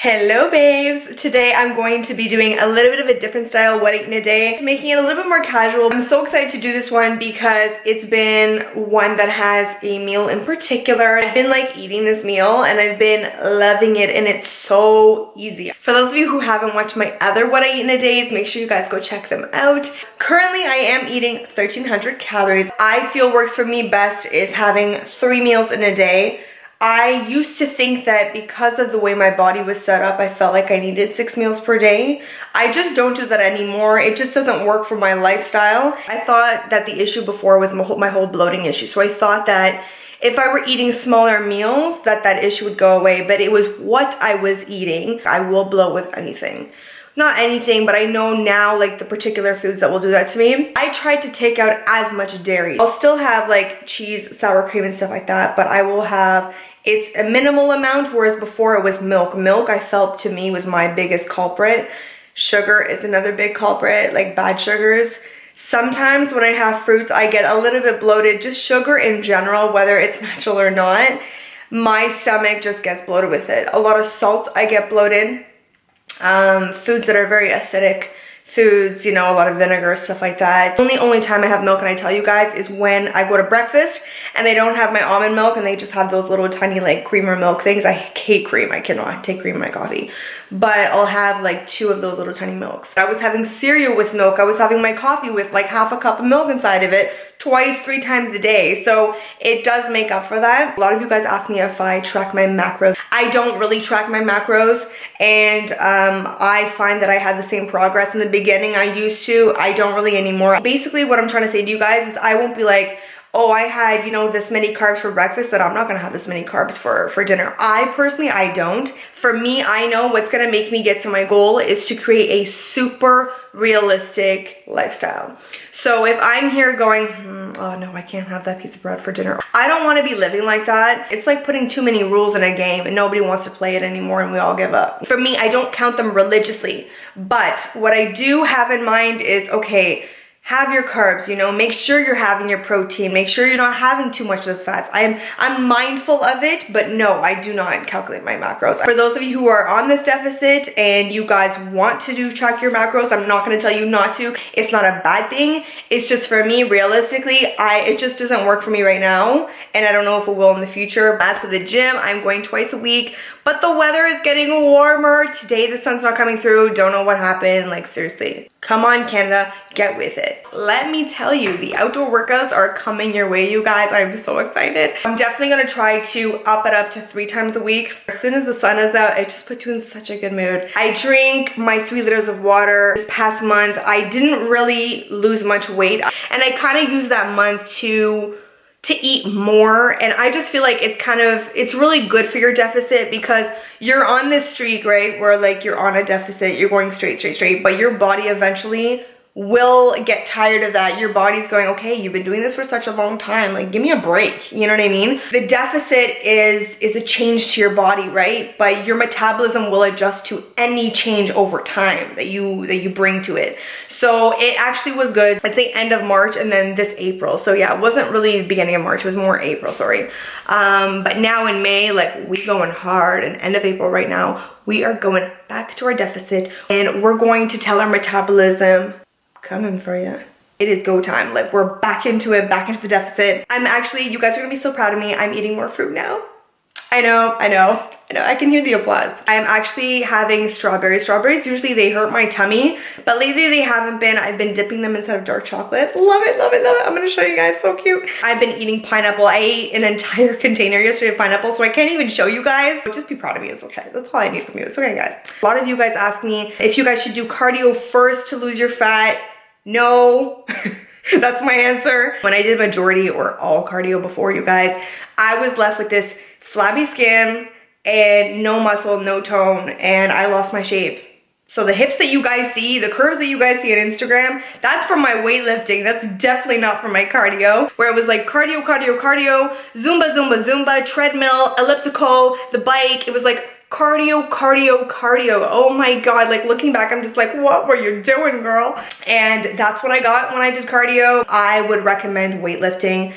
Hello babes! Today I'm going to be doing a little bit of a different style what I eat in a day, making it a little bit more casual. I'm so excited to do this one because it's been one that has a meal in particular. I've been like eating this meal and I've been loving it and it's so easy. For those of you who haven't watched my other what I eat in a days, make sure you guys go check them out. Currently I am eating 1,300 calories. I feel works for me best is having 3 meals in a day. I used to think that because of the way my body was set up, I felt like I needed 6 meals per day. I just don't do that anymore. It just doesn't work for my lifestyle. I thought that the issue before was my whole bloating issue. So I thought that if I were eating smaller meals, that issue would go away. But it was what I was eating. I will bloat with anything. Not anything, but I know now like the particular foods that will do that to me. I tried to take out as much dairy. I'll still have like cheese, sour cream and stuff like that, but I will have, it's a minimal amount, whereas before it was milk. Milk I felt to me was my biggest culprit. Sugar is another big culprit, like bad sugars. Sometimes when I have fruits, I get a little bit bloated. Just sugar in general, whether it's natural or not, my stomach just gets bloated with it. A lot of salt, I get bloated. Foods that are very acidic foods, you know, a lot of vinegar, stuff like that. The only time I have milk, and I tell you guys, is when I go to breakfast and they don't have my almond milk and they just have those little tiny like creamer milk things. I hate cream. I cannot take cream in my coffee. But I'll have like 2 of those little tiny milks. I was having cereal with milk. I was having my coffee with like half a cup of milk inside of it twice, 3 times a day. So it does make up for that. A lot of you guys ask me if I track my macros. I don't really track my macros, and I find that I had the same progress in the beginning. I used to. I don't really anymore. Basically what I'm trying to say to you guys is I won't be like, oh, I had, you know, this many carbs for breakfast, that I'm not gonna have this many carbs for dinner. I personally, I don't. For me, I know what's gonna make me get to my goal is to create a super realistic lifestyle. So if I'm here going, oh no, I can't have that piece of bread for dinner. I don't wanna be living like that. It's like putting too many rules in a game and nobody wants to play it anymore and we all give up. For me, I don't count them religiously, but what I do have in mind is, okay, have your carbs, you know, make sure you're having your protein, make sure you're not having too much of the fats. I'm mindful of it, but no, I do not calculate my macros. For those of you who are on this deficit and you guys want to track your macros, I'm not gonna tell you not to. It's not a bad thing. It's just for me, realistically, it just doesn't work for me right now. And I don't know if it will in the future. As for the gym, I'm going twice a week, but the weather is getting warmer. Today, the sun's not coming through. Don't know what happened, like seriously. Come on, Canada, get with it. Let me tell you, the outdoor workouts are coming your way, you guys. I'm so excited. I'm definitely gonna try to up it up to 3 times a week. As soon as the sun is out, it just puts you in such a good mood. I drink my 3 liters of water. This past month, I didn't really lose much weight. And I kind of used that month to eat more, and I just feel like it's really good for your deficit because you're on this streak, right, where like you're on a deficit, you're going straight, but your body eventually will get tired of that. Your body's going, okay, you've been doing this for such a long time, like give me a break, you know what I mean? The deficit is a change to your body, right? But your metabolism will adjust to any change over time that you bring to it. So it actually was good. I'd say end of March and then this April. So yeah, it wasn't really the beginning of March, it was more April, sorry. But now in May, like we going hard, and end of April right now, we are going back to our deficit and we're going to tell our metabolism, coming for you. It is go time. Like we're back into it, back into the deficit. I'm actually, you guys are gonna be so proud of me. I'm eating more fruit now. I know. I can hear the applause. I'm actually having strawberries. Strawberries, usually they hurt my tummy, but lately they haven't been. I've been dipping them inside of dark chocolate. Love it. I'm gonna show you guys, so cute. I've been eating pineapple. I ate an entire container yesterday of pineapple, so I can't even show you guys. Just be proud of me, it's okay. That's all I need from you, it's okay, guys. A lot of you guys ask me if you guys should do cardio first to lose your fat. No, that's my answer. When I did majority or all cardio before, you guys, I was left with this flabby skin and no muscle, no tone, and I lost my shape. So the hips that you guys see, the curves that you guys see on Instagram, that's from my weightlifting. That's definitely not from my cardio, where it was like cardio, Zumba, treadmill, elliptical, the bike. It was like cardio. Oh my God, like looking back, I'm just like, what were you doing, girl? And that's what I got when I did cardio. I would recommend weightlifting.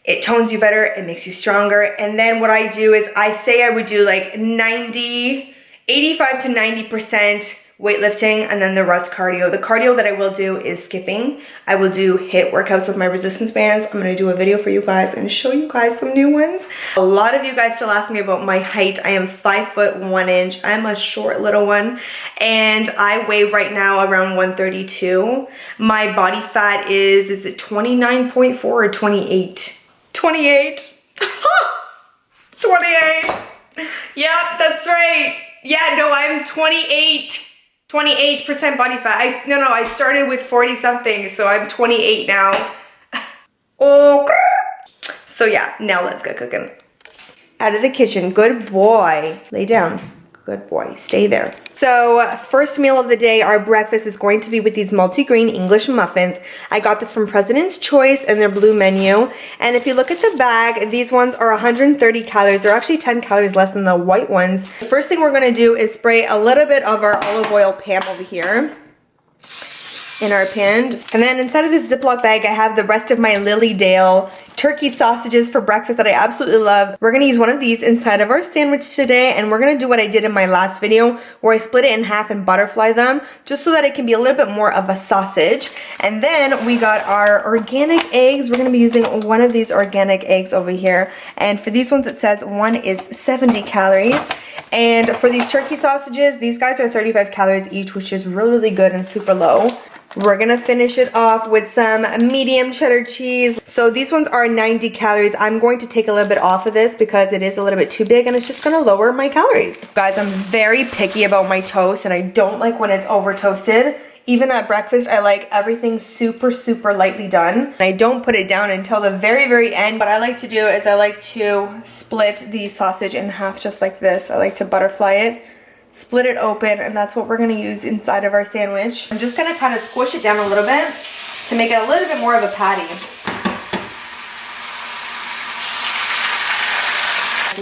It tones you better, it makes you stronger. And then what I do is I say I would do like 90 85 to 90% weightlifting, and then the rest cardio. The cardio that I will do is skipping. I will do HIIT workouts with my resistance bands. I'm gonna do a video for you guys and show you guys some new ones. A lot of you guys still ask me about my height. I am 5'1". I'm a short little one, and I weigh right now around 132. My body fat is it 29.4 or 28? 28. 28. Yep, that's right. Yeah, no, I'm 28% body fat. I started with 40 something, so I'm 28 now. Oh, so yeah, now let's get cooking. Out of the kitchen, good boy. Lay down, good boy, stay there. So first meal of the day, our breakfast is going to be with these multi-grain English muffins. I got this from President's Choice in their blue menu. And if you look at the bag, these ones are 130 calories. They're actually 10 calories less than the white ones. The first thing we're gonna do is spray a little bit of our olive oil Pam over here in our pan. And then inside of this Ziploc bag, I have the rest of my Lily Dale turkey sausages for breakfast that I absolutely love. We're gonna use one of these inside of our sandwich today, and we're gonna do what I did in my last video where I split it in half and butterfly them just so that it can be a little bit more of a sausage. And then we got our organic eggs. We're gonna be using one of these organic eggs over here. And for these ones, it says one is 70 calories. And for these turkey sausages, these guys are 35 calories each, which is really, really good and super low. We're gonna finish it off with some medium cheddar cheese. So these ones are 90 calories. I'm going to take a little bit off of this because it is a little bit too big and it's just gonna lower my calories. Guys, I'm very picky about my toast and I don't like when it's over toasted. Even at breakfast, I like everything super, super lightly done. I don't put it down until the very, very end. What I like to do is I like to split the sausage in half just like this. I like to butterfly it, split it open, and that's what we're gonna use inside of our sandwich. I'm just gonna kind of squish it down a little bit to make it a little bit more of a patty.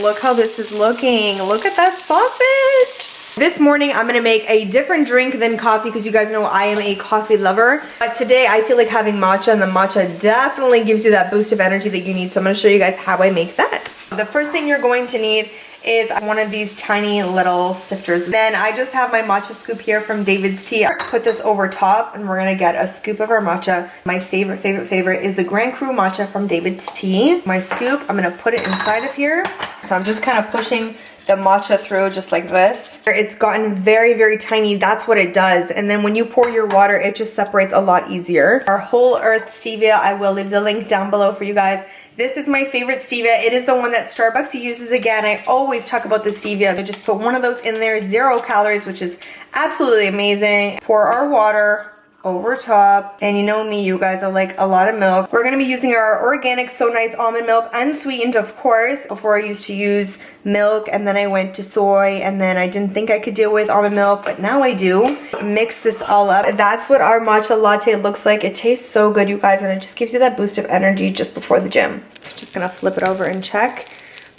Look how this is looking. Look at that sausage. This morning, I'm gonna make a different drink than coffee because you guys know I am a coffee lover. But today, I feel like having matcha, and the matcha definitely gives you that boost of energy that you need. So I'm gonna show you guys how I make that. The first thing you're going to need is one of these tiny little sifters. Then I just have my matcha scoop here from David's Tea. Put this over top and we're gonna get a scoop of our matcha. My favorite is the Grand Cru matcha from David's Tea. My scoop, I'm gonna put it inside of here. So I'm just kind of pushing the matcha through just like this. It's gotten very, very tiny. That's what it does. And then when you pour your water, it just separates a lot easier. Our Whole Earth Stevia, I will leave the link down below for you guys. This is my favorite stevia. It is the one that Starbucks uses again. I always talk about the stevia. I just put one of those in there, 0 calories, which is absolutely amazing. Pour our water over top. And you know me, you guys, I like a lot of milk. We're gonna be using our organic So Nice almond milk, unsweetened of course. Before I used to use milk and then I went to soy and then I didn't think I could deal with almond milk, but now I do. Mix this all up. That's what our matcha latte looks like. It tastes so good, you guys, and it just gives you that boost of energy just before the gym. So just gonna flip it over and check.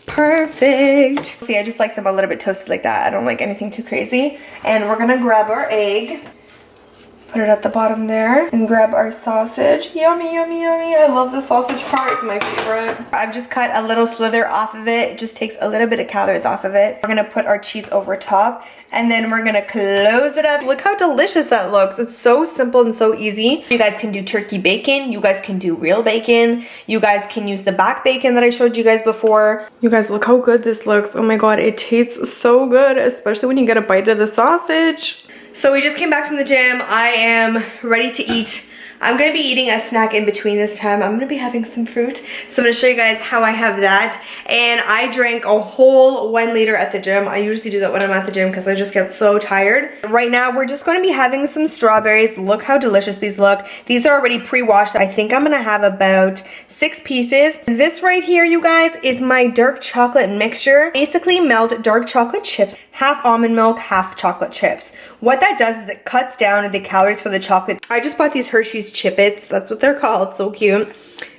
Perfect. See, I just like them a little bit toasted like that. I don't like anything too crazy. And we're gonna grab our egg. Put it at the bottom there and grab our sausage. Yummy, yummy, yummy. I love the sausage part. It's my favorite. I've just cut a little slither off of it. It just takes a little bit of calories off of it. We're gonna put our cheese over top and then we're gonna close it up. Look how delicious that looks. It's so simple and so easy. You guys can do turkey bacon. You guys can do real bacon. You guys can use the back bacon that I showed you guys before. You guys, look how good this looks. Oh my God, it tastes so good, especially when you get a bite of the sausage. So we just came back from the gym. I am ready to eat. I'm gonna be eating a snack in between this time. I'm gonna be having some fruit. So I'm gonna show you guys how I have that. And I drank a whole 1 liter at the gym. I usually do that when I'm at the gym because I just get so tired. Right now, we're just gonna be having some strawberries. Look how delicious these look. These are already pre-washed. I think I'm gonna have about 6 pieces. This right here, you guys, is my dark chocolate mixture. Basically melt dark chocolate chips, half almond milk, half chocolate chips. What that does is it cuts down the calories for the chocolate. I just bought these Hershey's Chippets. That's what they're called. So cute.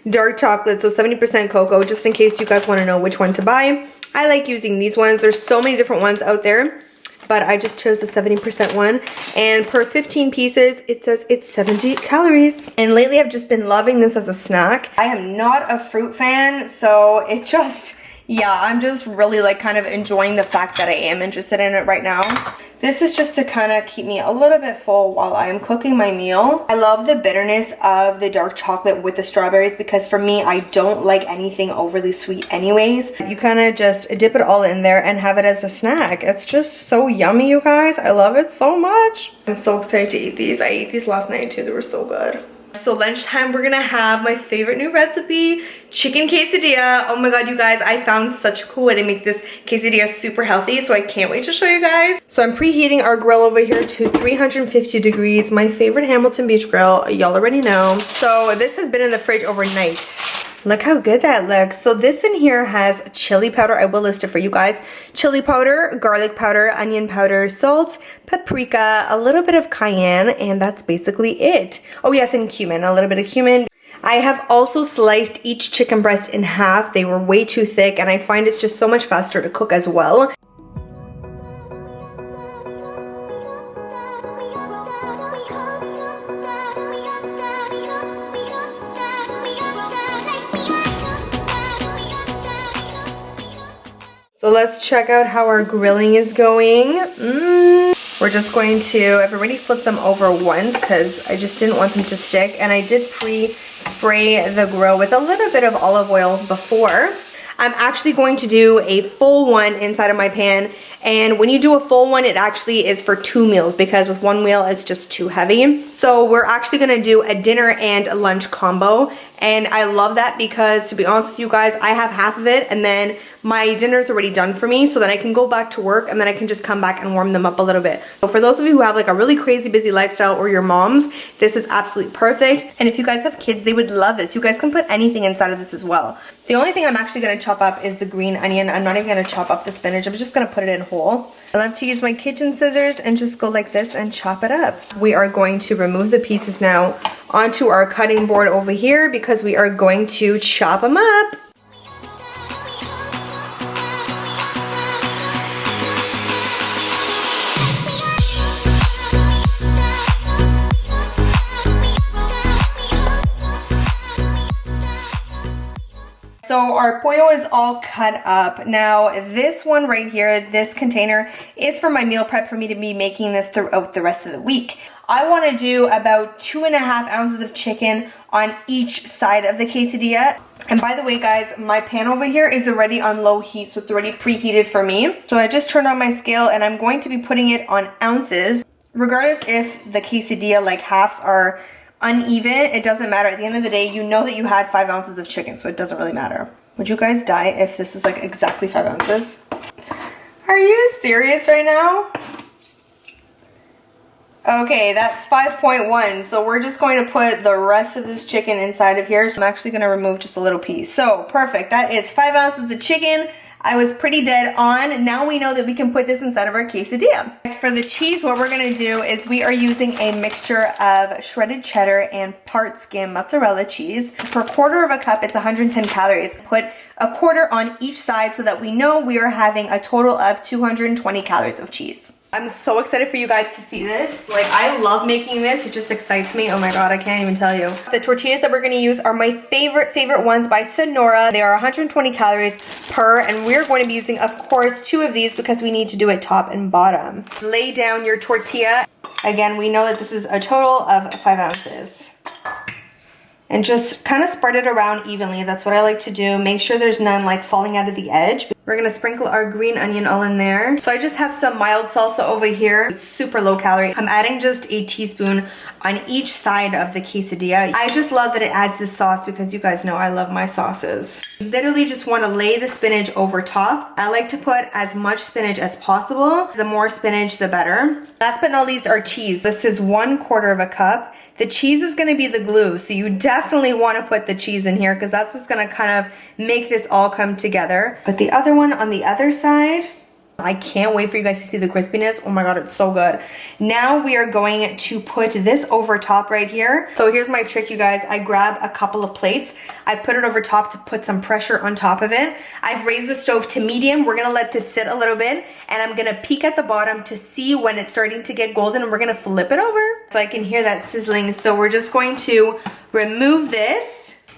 Dark chocolate, so 70% cocoa, just in case you guys want to know which one to buy. I like using these ones. There's so many different ones out there, but I just chose the 70% one. And per 15 pieces, it says it's 70 calories. And lately I've just been loving this as a snack. I am not a fruit fan, so it just Yeah, I'm just really like kind of enjoying the fact that I am interested in it right now. This is just to kind of keep me a little bit full while I'm cooking my meal. I love the bitterness of the dark chocolate with the strawberries because for me, I don't like anything overly sweet anyways. You kind of just dip it all in there and have it as a snack. It's just so yummy, you guys. I love it so much. I'm so excited to eat these. I ate these last night too. They were so good. So lunchtime, we're gonna have my favorite new recipe, chicken quesadilla. Oh my god, you guys, I found such a cool way to make this quesadilla super healthy, so I can't wait to show you guys. So I'm preheating our grill over here to 350 degrees, my favorite Hamilton Beach grill, y'all already know. So this has been in the fridge overnight. Look how good that looks. So this in here has chili powder. I will list it for you guys. Chili powder, garlic powder, onion powder, salt, paprika, a little bit of cayenne, and that's basically it. Oh yes, and cumin, a little bit of cumin. I have also sliced each chicken breast in half. They were way too thick, and I find it's just so much faster to cook as well. So let's check out how our grilling is going. We're just going to, I've already flipped them over once because I just didn't want them to stick, and I did pre-spray the grill with a little bit of olive oil before. I'm actually going to do a full one inside of my pan, and when you do a full one, it actually is for 2 meals because with 1 meal, it's just too heavy. So we're actually gonna do a dinner and a lunch combo, and I love that because, to be honest with you guys, I have half of it, and then my dinner's already done for me, so then I can go back to work, and then I can just come back and warm them up a little bit. So for those of you who have like a really crazy busy lifestyle, or your moms, this is absolutely perfect. And if you guys have kids, they would love this. You guys can put anything inside of this as well. The only thing I'm actually gonna chop up is the green onion. I'm not even gonna chop up the spinach. I'm just gonna put it in whole. I love to use my kitchen scissors and just go like this and chop it up. We are going to remove the pieces now onto our cutting board over here because we are going to chop them up. So our pollo is all cut up. Now this one right here, this container is for my meal prep for me to be making this throughout the rest of the week. I want to do about 2.5 ounces of chicken on each side of the quesadilla. And by the way guys, my pan over here is already on low heat, so it's already preheated for me. So I just turned on my scale and I'm going to be putting it on ounces. Regardless if the quesadilla like halves are uneven, it doesn't matter. At the end of the day, you know that you had 5 ounces of chicken, so it doesn't really matter. Would you guys die if this is like exactly 5 ounces? Are you serious right now? Okay, that's 5.1. So we're just going to put the rest of this chicken inside of here. So I'm actually going to remove just a little piece. So perfect. That is 5 ounces of chicken. I was pretty dead on. Now we know that we can put this inside of our quesadilla. As for the cheese, what we're gonna do is we are using a mixture of shredded cheddar and part skim mozzarella cheese. For 1/4 cup, it's 110 calories. Put 1/4 on each side so that we know we are having a total of 220 calories of cheese. I'm so excited for you guys to see this. Like, I love making this. It just excites me. Oh my god, I can't even tell you. The tortillas that we're going to use are my favorite ones by Sonora. They are 120 calories per, and we're going to be using, of course, 2 of these because we need to do it top and bottom. Lay down your tortilla. Again, we know that this is a total of 5 ounces. And just kind of spread it around evenly. That's what I like to do. Make sure there's none like falling out of the edge. We're gonna sprinkle our green onion all in there. So I just have some mild salsa over here. It's super low calorie. I'm adding just a teaspoon on each side of the quesadilla. I just love that it adds this sauce because you guys know I love my sauces. You literally just wanna lay the spinach over top. I like to put as much spinach as possible. The more spinach, the better. Last but not least, our cheese. This is 1/4 cup. The cheese is gonna be the glue, so you definitely wanna put the cheese in here because that's what's gonna kind of make this all come together. But the other one on the other side, I can't wait for you guys to see the crispiness. Oh my god, it's so good. Now we are going to put this over top right here. So here's my trick, you guys. I grab a couple of plates. I put it over top to put some pressure on top of it. I've raised the stove to medium. We're gonna let this sit a little bit, and I'm gonna peek at the bottom to see when it's starting to get golden, and we're gonna flip it over so I can hear that sizzling. So we're just going to remove this.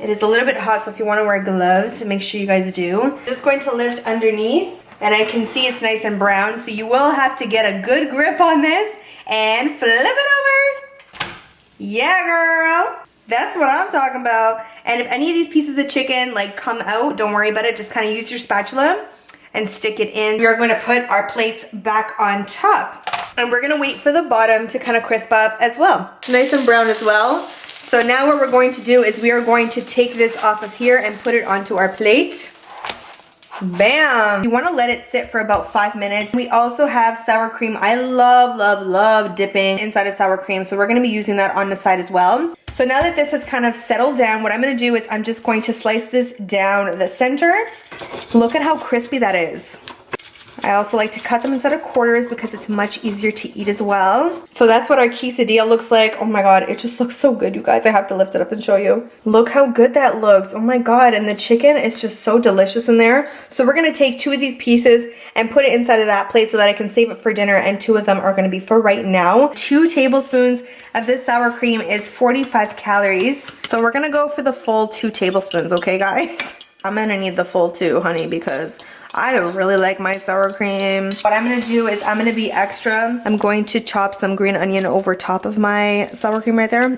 It is a little bit hot, so if you want to wear gloves, make sure you guys do. Just going to lift underneath, and I can see it's nice and brown, so you will have to get a good grip on this and flip it over. Yeah, girl. That's what I'm talking about. And if any of these pieces of chicken like come out, don't worry about it. Just kind of use your spatula and stick it in. We're going to put our plates back on top. And we're gonna wait for the bottom to kind of crisp up as well. Nice and brown as well. So now what we're going to do is we are going to take this off of here and put it onto our plate. Bam! You want to let it sit for about 5 minutes. We also have sour cream. I love, love, love dipping inside of sour cream. So we're going to be using that on the side as well. So now that this has kind of settled down, what I'm going to do is I'm just going to slice this down the center. Look at how crispy that is. I also like to cut them instead of quarters because it's much easier to eat as well. So that's what our quesadilla looks like. Oh my god, it just looks so good, you guys. I have to lift it up and show you. Look how good that looks. Oh my god, and the chicken is just so delicious in there. So we're gonna take 2 of these pieces and put it inside of that plate so that I can save it for dinner, and 2 of them are gonna be for right now. 2 tablespoons of this sour cream is 45 calories. So we're gonna go for the full 2 tablespoons, okay guys? I'm gonna need the full 2, honey, because I really like my sour cream. What I'm gonna do is I'm gonna be extra. I'm going to chop some green onion over top of my sour cream right there.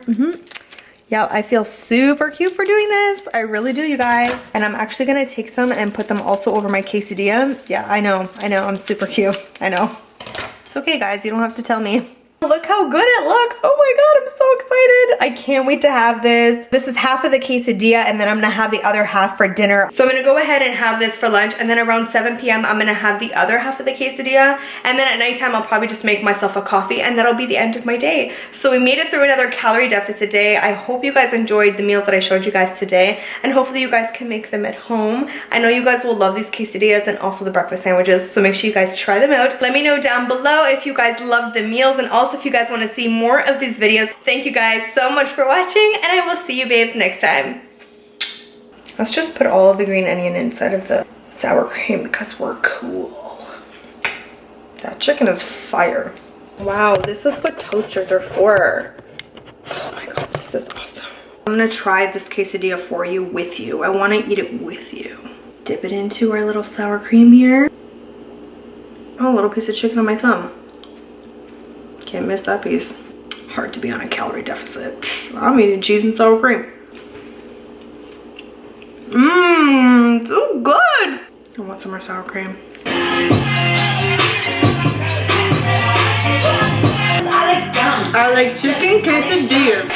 Yeah, I feel super cute for doing this. I really do, you guys. And I'm actually gonna take some and put them also over my quesadilla. Yeah, I know, I'm super cute. I know. It's okay, guys, you don't have to tell me. Look how good it looks. Oh my god, I'm so excited. I can't wait to have this. This is half of the quesadilla, and then I'm gonna have the other half for dinner. So I'm gonna go ahead and have this for lunch, and then around 7 p.m. I'm gonna have the other half of the quesadilla, and then at nighttime I'll probably just make myself a coffee, and that'll be the end of my day. So we made it through another calorie deficit day. I hope you guys enjoyed the meals that I showed you guys today, and hopefully you guys can make them at home. I know you guys will love these quesadillas and also the breakfast sandwiches, so make sure you guys try them out. Let me know down below if you guys loved the meals, and also if you guys want to see more of these videos. Thank you guys so much for watching, and I will see you babes next time. Let's just put all of the green onion inside of the sour cream because we're cool. That chicken is fire. Wow, this is what toasters are for. Oh my god, this is awesome. I'm gonna try this quesadilla for you with you. I want to eat it with you. Dip it into our little sour cream here. Oh, a little piece of chicken on my thumb. Can't miss that piece. Hard to be on a calorie deficit. I'm eating cheese and sour cream. Mmm, so good. I want some more sour cream. I like chicken quesadillas.